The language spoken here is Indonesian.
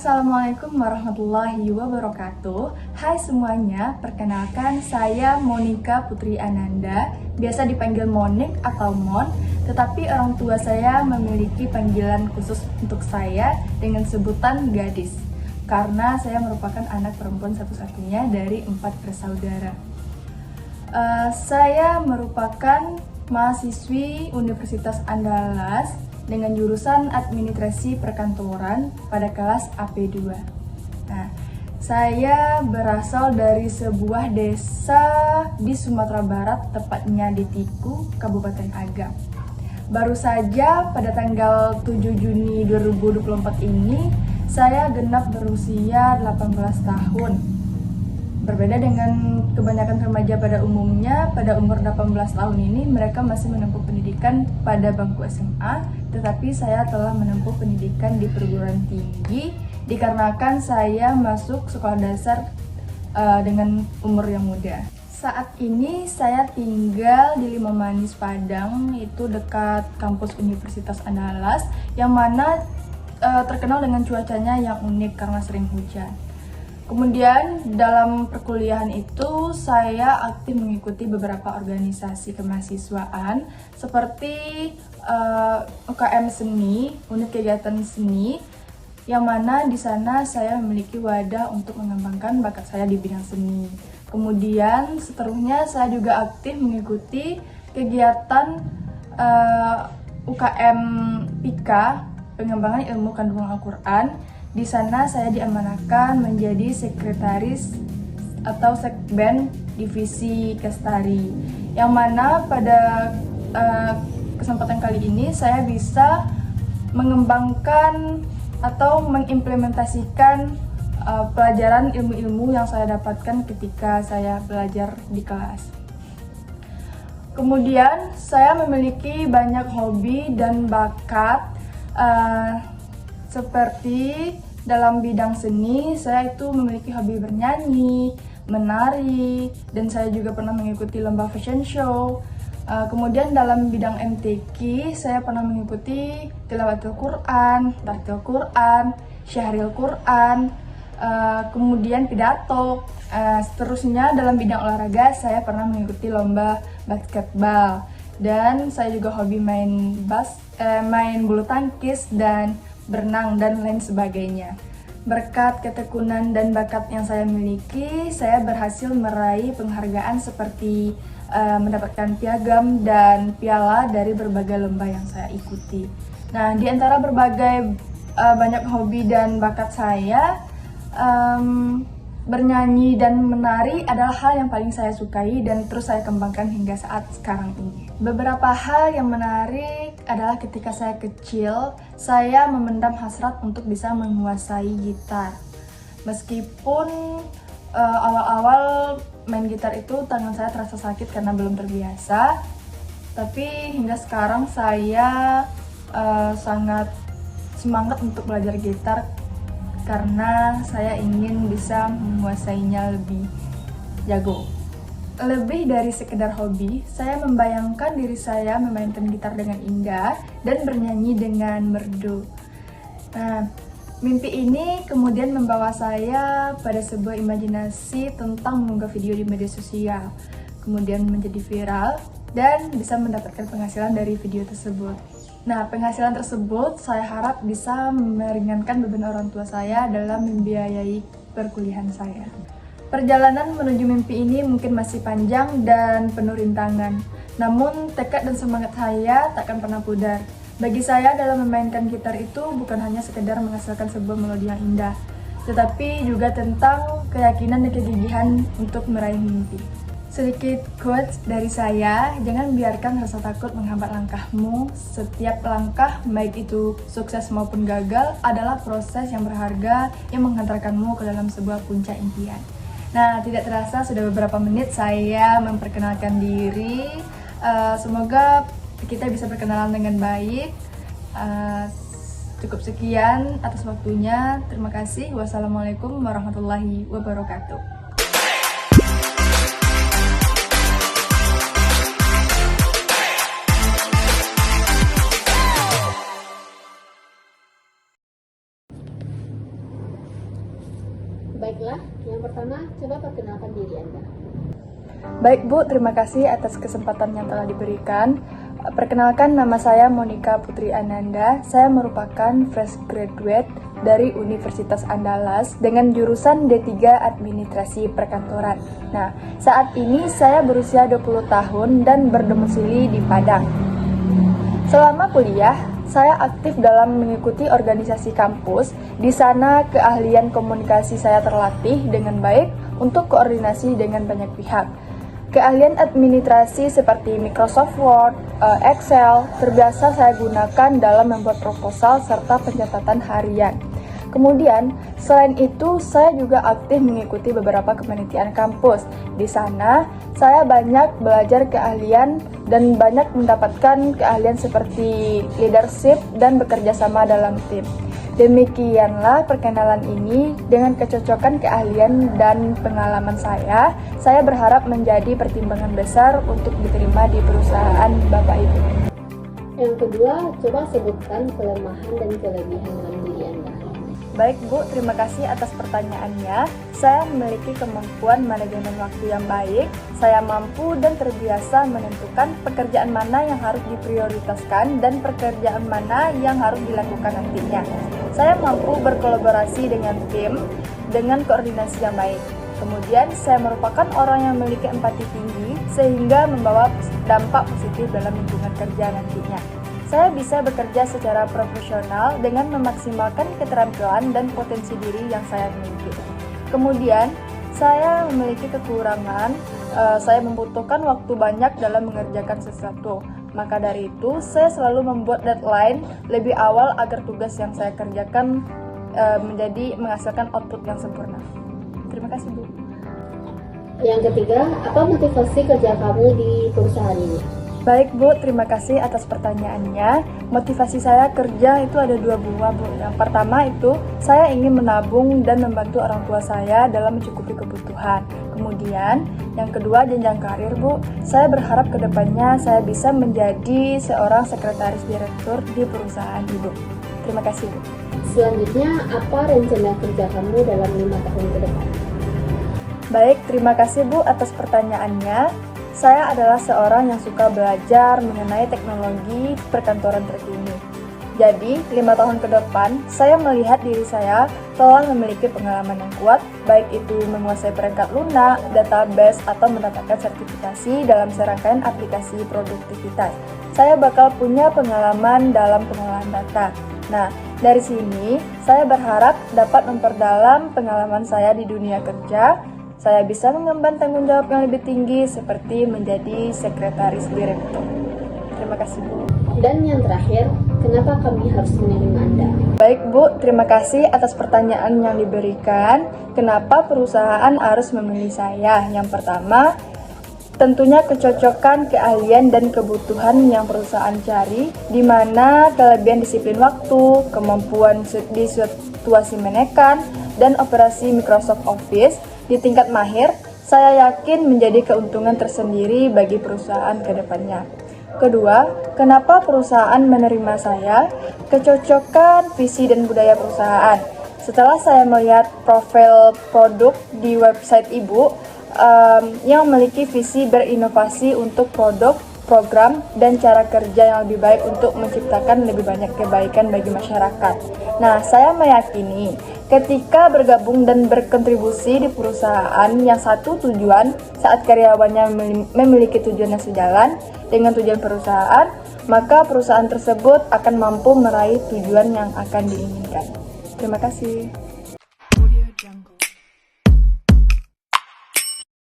Assalamualaikum warahmatullahi wabarakatuh. Hai semuanya, perkenalkan saya Monica Putri Ananda, biasa dipanggil Monik atau Mon, tetapi orang tua saya memiliki panggilan khusus untuk saya dengan sebutan gadis, karena saya merupakan anak perempuan satu-satunya dari 4 bersaudara. Saya merupakan mahasiswi Universitas Andalas dengan jurusan Administrasi Perkantoran pada kelas AP2. Nah, saya berasal dari sebuah desa di Sumatera Barat, tepatnya di Tiku, Kabupaten Agam. Baru saja pada tanggal 7 Juni 2024 ini, saya genap berusia 18 tahun. Berbeda dengan kebanyakan remaja pada umumnya, pada umur 18 tahun ini mereka masih menempuh pendidikan pada bangku SMA, tetapi saya telah menempuh pendidikan di perguruan tinggi dikarenakan saya masuk sekolah dasar dengan umur yang muda. Saat ini saya tinggal di Limamanis, Padang, itu dekat kampus Universitas Andalas, yang mana terkenal dengan cuacanya yang unik karena sering hujan. Kemudian dalam perkuliahan itu saya aktif mengikuti beberapa organisasi kemahasiswaan seperti UKM Seni, unit kegiatan seni, yang mana di sana saya memiliki wadah untuk mengembangkan bakat saya di bidang seni. Kemudian seterusnya saya juga aktif mengikuti kegiatan UKM PIKA, pengembangan ilmu kandungan Al-Quran. Di sana saya diamanahkan menjadi sekretaris atau sekben divisi Kestari, yang mana pada kesempatan kali ini saya bisa mengembangkan atau mengimplementasikan pelajaran ilmu-ilmu yang saya dapatkan ketika saya belajar di kelas. Kemudian saya memiliki banyak hobi dan bakat, seperti dalam bidang seni, saya itu memiliki hobi bernyanyi, menari, dan saya juga pernah mengikuti lomba fashion show. Kemudian dalam bidang MTQ, saya pernah mengikuti tilawatul Quran, tahtil Quran, syahril Quran, kemudian pidato. Seterusnya dalam bidang olahraga, saya pernah mengikuti lomba basketbal, dan saya juga hobi main bulu tangkis dan berenang dan lain sebagainya. Berkat ketekunan dan bakat yang saya miliki, saya berhasil meraih penghargaan seperti mendapatkan piagam dan piala dari berbagai lomba yang saya ikuti. Nah, di antara berbagai banyak hobi dan bakat saya, bernyanyi dan menari adalah hal yang paling saya sukai dan terus saya kembangkan hingga saat sekarang ini. Beberapa hal yang menarik adalah ketika saya kecil, saya memendam hasrat untuk bisa menguasai gitar. Meskipun awal-awal main gitar itu tangan saya terasa sakit karena belum terbiasa, tapi hingga sekarang saya sangat semangat untuk belajar gitar karena saya ingin bisa menguasainya lebih jago. Lebih dari sekedar hobi, saya membayangkan diri saya memainkan gitar dengan indah dan bernyanyi dengan merdu. Nah, mimpi ini kemudian membawa saya pada sebuah imajinasi tentang mengunggah video di media sosial, kemudian menjadi viral dan bisa mendapatkan penghasilan dari video tersebut. Nah, penghasilan tersebut saya harap bisa meringankan beban orang tua saya dalam membiayai perkuliahan saya. Perjalanan menuju mimpi ini mungkin masih panjang dan penuh rintangan, namun tekad dan semangat saya takkan pernah pudar. Bagi saya, dalam memainkan gitar itu bukan hanya sekedar menghasilkan sebuah melodi yang indah, tetapi juga tentang keyakinan dan kegigihan untuk meraih mimpi. Sedikit quotes dari saya, jangan biarkan rasa takut menghambat langkahmu. Setiap langkah, baik itu sukses maupun gagal, adalah proses yang berharga yang menghantarkanmu ke dalam sebuah puncak impian. Nah, tidak terasa sudah beberapa menit saya memperkenalkan diri. Semoga kita bisa berkenalan dengan baik. Cukup sekian atas waktunya. Terima kasih. Wassalamualaikum warahmatullahi wabarakatuh. Pertama, coba perkenalkan diri Anda. Baik Bu, terima kasih atas kesempatan yang telah diberikan. Perkenalkan, nama saya Monica Putri Ananda. Saya merupakan fresh graduate dari Universitas Andalas dengan jurusan D3 Administrasi Perkantoran. Nah, saat ini saya berusia 20 tahun dan berdomisili di Padang. Selama kuliah, saya aktif dalam mengikuti organisasi kampus. Di sana keahlian komunikasi saya terlatih dengan baik untuk koordinasi dengan banyak pihak. Keahlian administrasi seperti Microsoft Word, Excel, terbiasa saya gunakan dalam membuat proposal serta pencatatan harian. Kemudian, selain itu, saya juga aktif mengikuti beberapa kepanitiaan kampus. Di sana, saya banyak belajar keahlian dan banyak mendapatkan keahlian seperti leadership dan bekerja sama dalam tim. Demikianlah perkenalan ini. Dengan kecocokan keahlian dan pengalaman saya berharap menjadi pertimbangan besar untuk diterima di perusahaan Bapak Ibu. Yang kedua, coba sebutkan kelemahan dan kelebihan dalam diri Anda. Baik Bu, terima kasih atas pertanyaannya. Saya memiliki kemampuan manajemen waktu yang baik. Saya mampu dan terbiasa menentukan pekerjaan mana yang harus diprioritaskan dan pekerjaan mana yang harus dilakukan nantinya. Saya mampu berkolaborasi dengan tim dengan koordinasi yang baik. Kemudian, saya merupakan orang yang memiliki empati tinggi sehingga membawa dampak positif dalam lingkungan kerja nantinya. Saya bisa bekerja secara profesional dengan memaksimalkan keterampilan dan potensi diri yang saya miliki. Kemudian, saya memiliki kekurangan, saya membutuhkan waktu banyak dalam mengerjakan sesuatu. Maka dari itu, saya selalu membuat deadline lebih awal agar tugas yang saya kerjakan menghasilkan output yang sempurna. Terima kasih, Bu. Yang ketiga, apa motivasi kerja kamu di perusahaan ini? Baik Bu, terima kasih atas pertanyaannya. Motivasi saya kerja itu ada dua buah Bu. Yang pertama itu, saya ingin menabung dan membantu orang tua saya dalam mencukupi kebutuhan. Kemudian, yang kedua jenjang karir Bu. Saya berharap kedepannya saya bisa menjadi seorang sekretaris direktur di perusahaan Ibu. Terima kasih Bu. Selanjutnya, apa rencana kerja kamu dalam 5 tahun ke depan? Baik, terima kasih Bu atas pertanyaannya. Saya adalah seorang yang suka belajar mengenai teknologi perkantoran terkini. Jadi, 5 tahun ke depan, saya melihat diri saya telah memiliki pengalaman yang kuat, baik itu menguasai perangkat lunak, database, atau mendapatkan sertifikasi dalam serangkaian aplikasi produktivitas. Saya bakal punya pengalaman dalam pengolahan data. Nah, dari sini, saya berharap dapat memperdalam pengalaman saya di dunia kerja. Saya bisa mengemban tanggung jawab yang lebih tinggi seperti menjadi sekretaris direktur. Terima kasih Bu. Dan yang terakhir, kenapa kami harus menerima Anda? Baik Bu, terima kasih atas pertanyaan yang diberikan. Kenapa perusahaan harus memilih saya? Yang pertama, tentunya kecocokan, keahlian, dan kebutuhan yang perusahaan cari, di mana kelebihan disiplin waktu, kemampuan di situasi menekan, dan operasi Microsoft Office di tingkat mahir, saya yakin menjadi keuntungan tersendiri bagi perusahaan ke depannya. Kedua, kenapa perusahaan menerima saya? Kecocokan visi dan budaya perusahaan. Setelah saya melihat profil produk di website Ibu yang memiliki visi berinovasi untuk produk, program, dan cara kerja yang lebih baik untuk menciptakan lebih banyak kebaikan bagi masyarakat. Nah, saya meyakini ketika bergabung dan berkontribusi di perusahaan yang satu tujuan saat karyawannya memiliki tujuan yang sejalan dengan tujuan perusahaan, maka perusahaan tersebut akan mampu meraih tujuan yang akan diinginkan. Terima kasih.